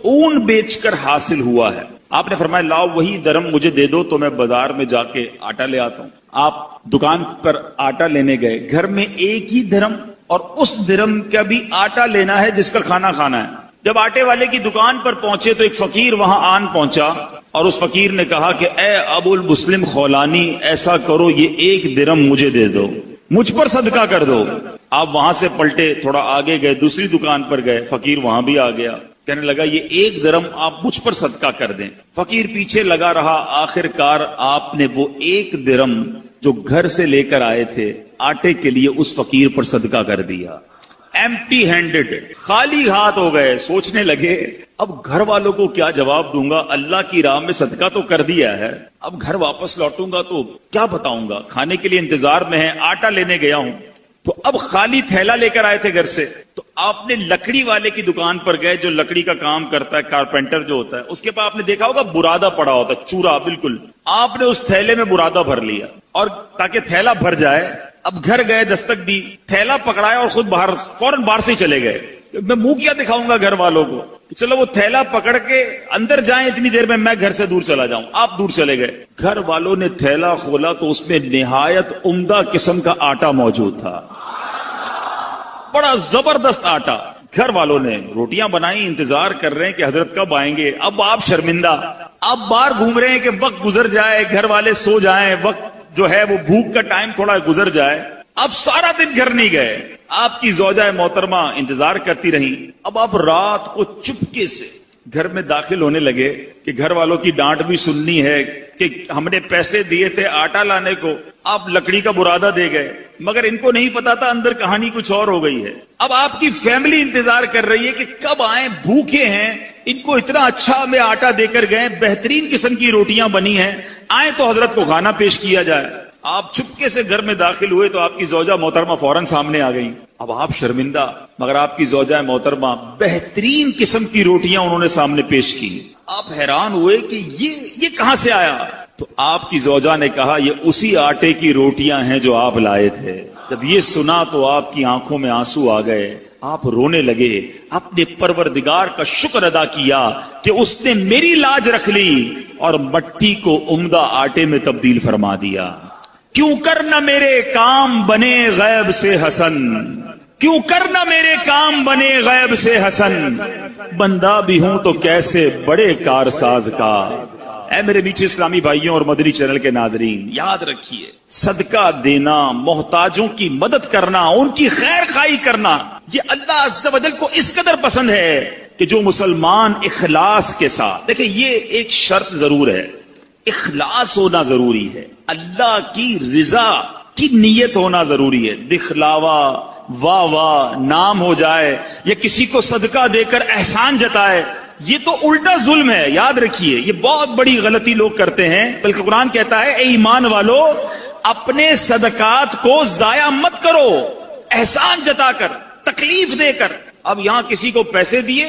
اون بیچ کر حاصل ہوا ہے۔ آپ نے فرمایا لاؤ وہی درہم مجھے دے دو تو میں بازار میں جا کے آٹا لے آتا ہوں۔ آپ دکان پر آٹا لینے گئے، گھر میں 1 ہی درہم اور اس درہم کا بھی آٹا لینا ہے جس کا کھانا کھانا ہے۔ جب آٹے والے کی دکان پر پہنچے تو ایک فقیر وہاں آن پہنچا اور اس فقیر نے کہا کہ اے ابو المسلم خولانی، ایسا کرو یہ 1 درہم مجھے دے دو، مجھ پر صدقہ کر دو۔ آپ وہاں سے پلٹے، تھوڑا آگے گئے، دوسری دکان پر گئے، فقیر وہاں بھی آ گیا، کہنے لگا یہ 1 درہم آپ مجھ پر صدقہ کر دیں۔ فقیر پیچھے لگا رہا، آخر کار آپ نے وہ 1 درہم جو گھر سے لے کر آئے تھے آٹے کے لیے اس فقیر پر صدقہ کر دیا۔ ایمٹی ہینڈڈ، خالی ہاتھ ہو گئے۔ سوچنے لگے اب گھر والوں کو کیا جواب دوں گا، اللہ کی راہ میں صدقہ تو کر دیا ہے، اب گھر واپس لوٹوں گا تو کیا بتاؤں گا، کھانے کے لیے انتظار میں ہے، آٹا لینے گیا ہوں۔ تو اب خالی تھیلا لے کر آئے تھے گھر سے، تو آپ نے لکڑی والے کی دکان پر گئے جو لکڑی کا کام کرتا ہے، کارپینٹر جو ہوتا ہے، اس کے پاس آپ نے دیکھا ہوگا برادہ پڑا ہوتا ہے، چورا بالکل، آپ نے اس تھیلے میں برادہ بھر لیا، اور تاکہ تھیلا بھر جائے اب گھر گئے، دستک دی، تھیلا پکڑایا اور خود باہر فوراً باہر سے چلے گئے۔ میں منہ کیا دکھاؤں گا گھر والوں کو، چلو وہ تھیلا پکڑ کے اندر جائیں، اتنی دیر میں گھر سے دور چلا جاؤں۔ آپ دور چلے گئے، گھر والوں نے تھیلا کھولا تو اس میں نہایت عمدہ قسم کا آٹا موجود تھا، بڑا زبردست آٹا۔ گھر والوں نے روٹیاں بنائی، انتظار کر رہے ہیں کہ حضرت کب آئیں گے۔ اب آپ شرمندہ، آپ باہر گھوم رہے ہیں کہ وقت گزر جائے، گھر والے سو جائیں، وقت جو ہے وہ بھوک کا ٹائم تھوڑا گزر جائے۔ اب سارا دن گھر نہیں گئے، آپ کی زوجہ محترمہ انتظار کرتی رہی۔ اب آپ رات کو چپکے سے گھر میں داخل ہونے لگے کہ گھر والوں کی ڈانٹ بھی سننی ہے کہ ہم نے پیسے دیے تھے آٹا لانے کو، آپ لکڑی کا برادہ دے گئے، مگر ان کو نہیں پتا تھا اندر کہانی کچھ اور ہو گئی ہے۔ اب آپ کی فیملی انتظار کر رہی ہے کہ کب آئیں، بھوکے ہیں، ان کو اتنا اچھا ہمیں آٹا دے کر گئے، بہترین قسم کی روٹیاں بنی ہیں، آئیں تو حضرت کو کھانا پیش کیا جائے۔ آپ چپکے سے گھر میں داخل ہوئے تو آپ کی زوجہ محترمہ فوراً سامنے آ گئی۔ اب آپ شرمندہ، مگر آپ کی زوجہ محترمہ بہترین قسم کی روٹیاں انہوں نے سامنے پیش کی۔ آپ حیران ہوئے کہ یہ کہاں سے آیا؟ تو آپ کی زوجہ نے کہا یہ اسی آٹے کی روٹیاں ہیں جو آپ لائے تھے۔ جب یہ سنا تو آپ کی آنکھوں میں آنسو آ گئے، آپ رونے لگے، اپنے پروردگار کا شکر ادا کیا کہ اس نے میری لاج رکھ لی اور مٹی کو عمدہ آٹے میں تبدیل فرما دیا۔ کیوں کرنا میرے کام بنے غیب سے حسن، کیوں کرنا میرے کام بنے غیب سے حسن، بندہ بھی ہوں تو کیسے بڑے کارساز کا۔ اے میرے میٹھے اسلامی بھائیوں اور مدنی چینل کے ناظرین، یاد رکھیے صدقہ دینا، محتاجوں کی مدد کرنا، ان کی خیر خواہی کرنا، یہ اللہ عز و جل کو اس قدر پسند ہے کہ جو مسلمان اخلاص کے ساتھ، دیکھیں یہ ایک شرط ضرور ہے، اخلاص ہونا ضروری ہے، اللہ کی رضا کی نیت ہونا ضروری ہے۔ دکھلاوا، واہ واہ، نام ہو جائے یا کسی کو صدقہ دے کر احسان جتائے، یہ تو الٹا ظلم ہے، یاد رکھیے یہ بہت بڑی غلطی لوگ کرتے ہیں۔ بلکہ قرآن کہتا ہے اے ایمان والو اپنے صدقات کو ضائع مت کرو، احسان جتا کر، تکلیف دے کر۔ اب یہاں کسی کو پیسے دیے،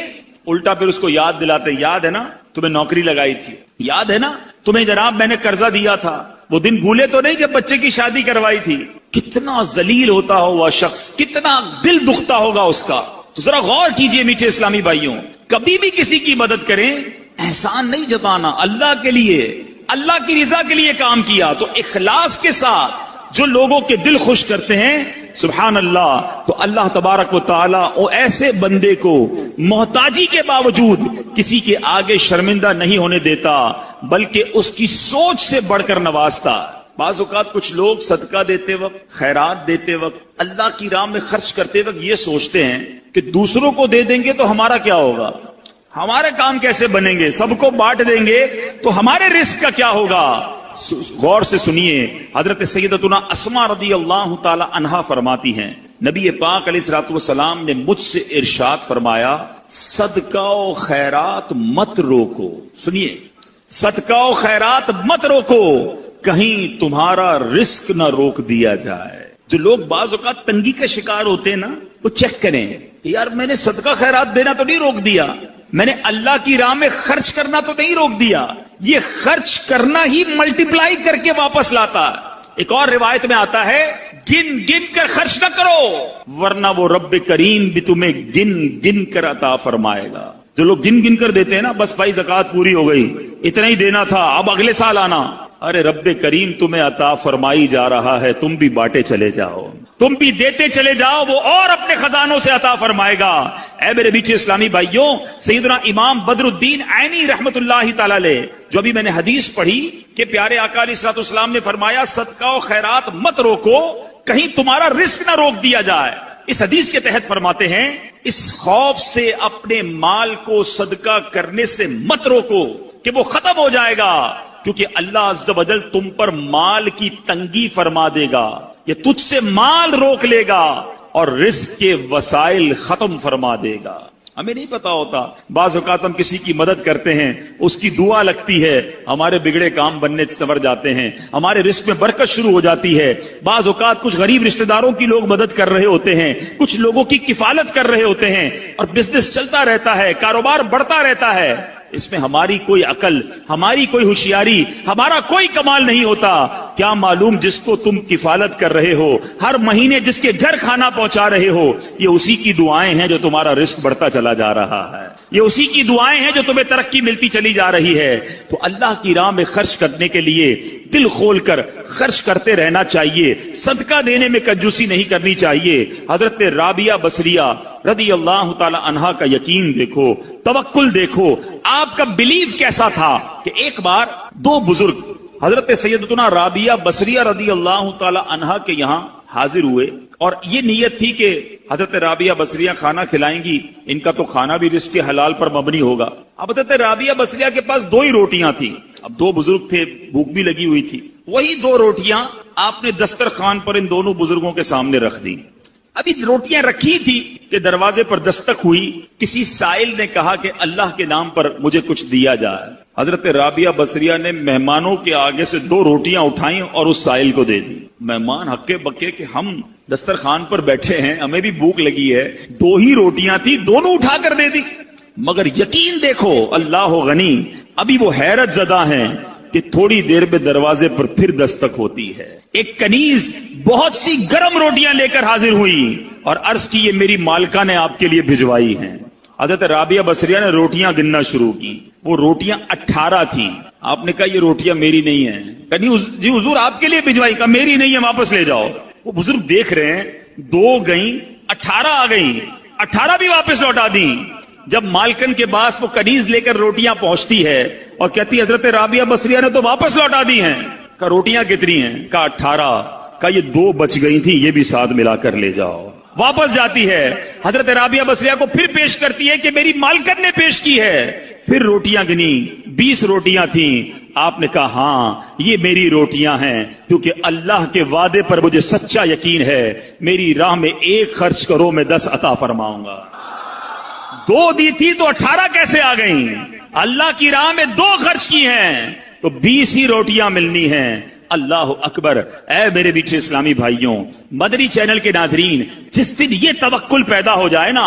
الٹا پھر اس کو یاد دلاتے، یاد ہے نا تمہیں نوکری لگائی تھی، یاد ہے نا تمہیں جناب میں نے قرضہ دیا تھا، وہ دن بھولے تو نہیں جب بچے کی شادی کروائی تھی۔ کتنا ذلیل ہوتا ہوگا شخص، کتنا دل دکھتا ہوگا اس کا۔ تو ذرا غور کیجئے میٹھے اسلامی بھائیوں، کبھی بھی کسی کی مدد کریں احسان نہیں جتانا، اللہ کے لیے، اللہ کی رضا کے لیے کام کیا تو اخلاص کے ساتھ جو لوگوں کے دل خوش کرتے ہیں، سبحان اللہ، تو اللہ تبارک و تعالی وہ ایسے بندے کو محتاجی کے باوجود کسی کے آگے شرمندہ نہیں ہونے دیتا، بلکہ اس کی سوچ سے بڑھ کر نوازتا۔ بعض اوقات کچھ لوگ صدقہ دیتے وقت، خیرات دیتے وقت، اللہ کی راہ میں خرچ کرتے وقت یہ سوچتے ہیں کہ دوسروں کو دے دیں گے تو ہمارا کیا ہوگا، ہمارے کام کیسے بنیں گے، سب کو بانٹ دیں گے تو ہمارے رزق کا کیا ہوگا۔ غور سے سنیے، حضرت سیدتنا اسماء رضی اللہ تعالی عنہا فرماتی ہیں، نبی پاک علیہ الصلوۃ والسلام نے مجھ سے ارشاد فرمایا، صدقہ و خیرات مت روکو۔ سنیے، صدقہ و خیرات مت روکو، کہیں تمہارا رزق نہ روک دیا جائے۔ جو لوگ بعض اوقات تنگی کا شکار ہوتے ہیں نا، وہ چیک کریں، یار میں نے صدقہ خیرات دینا تو نہیں روک دیا، میں نے اللہ کی راہ میں خرچ کرنا تو نہیں روک دیا، یہ خرچ کرنا ہی ملٹیپلائی کر کے واپس لاتا ہے۔ ایک اور روایت میں آتا ہے، گن گن کر خرچ نہ کرو ورنہ وہ رب کریم بھی تمہیں گن گن کر عطا فرمائے گا۔ جو لوگ گن گن کر دیتے ہیں نا، بس بھائی زکوٰۃ پوری ہو گئی، اتنا ہی دینا تھا، اب اگلے سال آنا، ارے رب کریم تمہیں عطا فرمائی جا رہا ہے، تم بھی بانٹے چلے جاؤ، تم بھی دیتے چلے جاؤ، وہ اور اپنے خزانوں سے عطا فرمائے گا۔ اے میرے بیچے اسلامی بھائیوں، سیدنا امام بدر الدین عینی رحمت اللہ تعالی علیہ، جو ابھی میں نے حدیث پڑھی کہ پیارے آقا علیہ الصلوۃ والسلام نے فرمایا صدقہ و خیرات مت روکو، کہیں تمہارا رزق نہ روک دیا جائے، اس حدیث کے تحت فرماتے ہیں، اس خوف سے اپنے مال کو صدقہ کرنے سے مت روکو کہ وہ ختم ہو جائے گا، کیونکہ اللہ عز و جل تم پر مال کی تنگی فرما دے گا، یہ تجھ سے مال روک لے گا اور رزق کے وسائل ختم فرما دے گا۔ ہمیں نہیں پتا ہوتا، بعض اوقات ہم کسی کی مدد کرتے ہیں، اس کی دعا لگتی ہے، ہمارے بگڑے کام بننے سنور جاتے ہیں، ہمارے رزق میں برکت شروع ہو جاتی ہے۔ بعض اوقات کچھ غریب رشتہ داروں کی لوگ مدد کر رہے ہوتے ہیں، کچھ لوگوں کی کفالت کر رہے ہوتے ہیں، اور بزنس چلتا رہتا ہے، کاروبار بڑھتا رہتا ہے۔ اس میں ہماری کوئی عقل، ہماری کوئی ہوشیاری، ہمارا کوئی کمال نہیں ہوتا۔ کیا معلوم جس کو تم کفالت کر رہے ہو، ہر مہینے جس کے گھر کھانا پہنچا رہے ہو، یہ اسی کی دعائیں ہیں جو تمہارا رزق بڑھتا چلا جا رہا ہے، یہ اسی کی دعائیں ہیں جو تمہیں ترقی ملتی چلی جا رہی ہے۔ تو اللہ کی راہ میں خرچ کرنے کے لیے دل کھول کر خرچ کرتے رہنا چاہیے، صدقہ دینے میں کنجوسی نہیں کرنی چاہیے۔ حضرت رابعہ بصریہ رضی اللہ تعالی عنہا کا یقین دیکھو، توکل دیکھو، آپ کا بلیف کیسا تھا کہ ایک بار دو بزرگ حضرت سیدتنا رابعہ بصریہ رضی اللہ تعالی عنہا کے یہاں حاضر ہوئے، اور یہ نیت تھی کہ حضرت رابعہ بصریہ کھانا کھلائیں گی، ان کا تو کھانا بھی رزق حلال پر مبنی ہوگا۔ اب حضرت رابعہ بصریہ کے پاس دو ہی روٹیاں تھیں، اب دو بزرگ تھے، بھوک بھی لگی ہوئی تھی، وہی دو روٹیاں آپ نے دسترخوان پر ان دونوں بزرگوں کے سامنے رکھ دی۔ ابھی روٹیاں رکھی تھی کہ دروازے پر دستک ہوئی، کسی سائل نے کہا کہ اللہ کے نام پر مجھے کچھ دیا جائے۔ حضرت رابعہ بصریہ نے مہمانوں کے آگے سے دو روٹیاں اٹھائیں اور اس سائل کو دے دی۔ مہمان ہکے بکے کہ ہم دسترخوان پر بیٹھے ہیں، ہمیں بھی بھوک لگی ہے، دو ہی روٹیاں تھی، دونوں اٹھا کر دے دی۔ مگر یقین دیکھو، اللہ غنی، ابھی وہ حیرت زدہ ہیں کہ تھوڑی دیر میں دروازے پر پھر دستک ہوتی ہے، ایک کنیز بہت سی گرم روٹیاں لے کر حاضر ہوئی اور عرض کی، یہ میری مالکہ نے آپ کے لیے بھجوائی ہیں۔ حضرت رابعہ بصریہ نے روٹیاں گننا شروع کی، وہ روٹیاں 18 تھیں۔ آپ نے کہا یہ روٹیاں میری نہیں ہیں، کہا جی حضور آپ کے لیے بھجوائی، کہا میری نہیں ہے، واپس لے جاؤ۔ وہ بزرگ دیکھ رہے ہیں، 2 گئیں، 18 آ گئیں، 18 بھی واپس لوٹا دیں۔ جب مالکن کے پاس وہ کنیز لے کر روٹیاں پہنچتی ہے اور کہتی حضرت رابعہ بصریہ نے تو واپس لوٹا دی ہیں، کہا روٹیاں کتنی ہیں، کہا 18، کہا یہ 2 بچ گئی تھی، یہ بھی ساتھ ملا کر لے جاؤ۔ واپس جاتی ہے، حضرت رابعہ بصریہ کو پھر پیش کرتی ہے کہ میری مالکن نے پیش کی ہے، پھر روٹیاں گنی، 20 روٹیاں تھیں۔ آپ نے کہا ہاں یہ میری روٹیاں ہیں، کیونکہ اللہ کے وعدے پر مجھے سچا یقین ہے، میری راہ میں 1 خرچ کرو میں 10 عطا فرماؤں گا۔ 2 دی تھی تو 18 کیسے آ گئیں؟ اللہ کی راہ میں 2 خرچ کی ہیں تو 20 ہی روٹیاں ملنی ہیں۔ اللہ اکبر۔ اے میرے میٹھے اسلامی بھائیوں، مدنی چینل کے ناظرین، جس دن یہ توکل پیدا ہو جائے نا،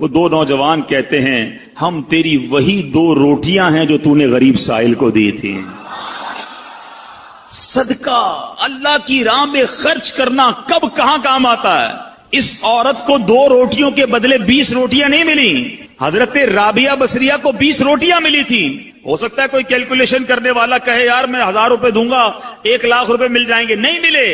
وہ دو نوجوان کہتے ہیں ہم تیری وہی دو روٹیاں ہیں جو تو نے غریب سائل کو دی تھی. صدقہ اللہ کی راہ میں خرچ کرنا کب کہاں کام آتا ہے. اس عورت کو 2 روٹیوں کے بدلے 20 روٹیاں نہیں ملی. حضرت رابعہ بصریہ کو 20 روٹیاں ملی تھی. ہو سکتا ہے کوئی کیلکولیشن کرنے والا کہے یار میں 1000 روپے دوں گا 1,00,000 روپے مل جائیں گے. نہیں ملے,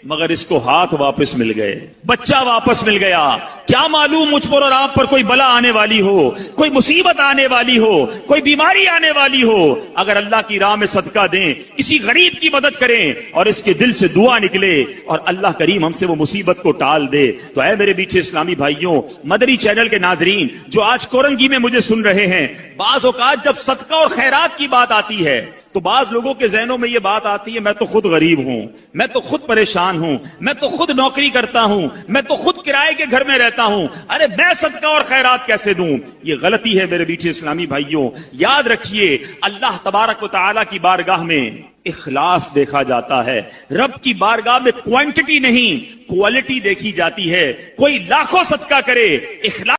مگر اس کو ہاتھ واپس مل گئے, بچہ واپس مل گیا. کیا معلوم مجھ پر اور آپ پر کوئی بلا آنے والی ہو, کوئی مصیبت آنے والی ہو, کوئی بیماری آنے والی ہو, اگر اللہ کی راہ میں صدقہ دیں, کسی غریب کی مدد کریں اور اس کے دل سے دعا نکلے اور اللہ کریم ہم سے وہ مصیبت کو ٹال دے. تو اے میرے میٹھے اسلامی بھائیوں, مدری چینل کے ناظرین جو آج کورنگی میں مجھے سن رہے ہیں, بعض اوقات جب صدقہ اور خیرات کی بات آتی ہے تو بعض لوگوں کے ذہنوں میں یہ بات آتی ہے میں تو خود غریب ہوں, میں تو خود پریشان ہوں, میں تو خود نوکری کرتا ہوں, میں تو خود کرائے کے گھر میں رہتا ہوں, ارے میں صدقہ اور خیرات کیسے دوں. یہ غلطی ہے میرے میٹھے اسلامی بھائیوں. یاد رکھیے اللہ تبارک و تعالیٰ کی بارگاہ میں اخلاص دیکھا جاتا ہے. رب کی بارگاہ میں کوانٹٹی نہیں کوالٹی دیکھی جاتی ہے. کوئی لاکھوں صدقہ کرے, اخلاص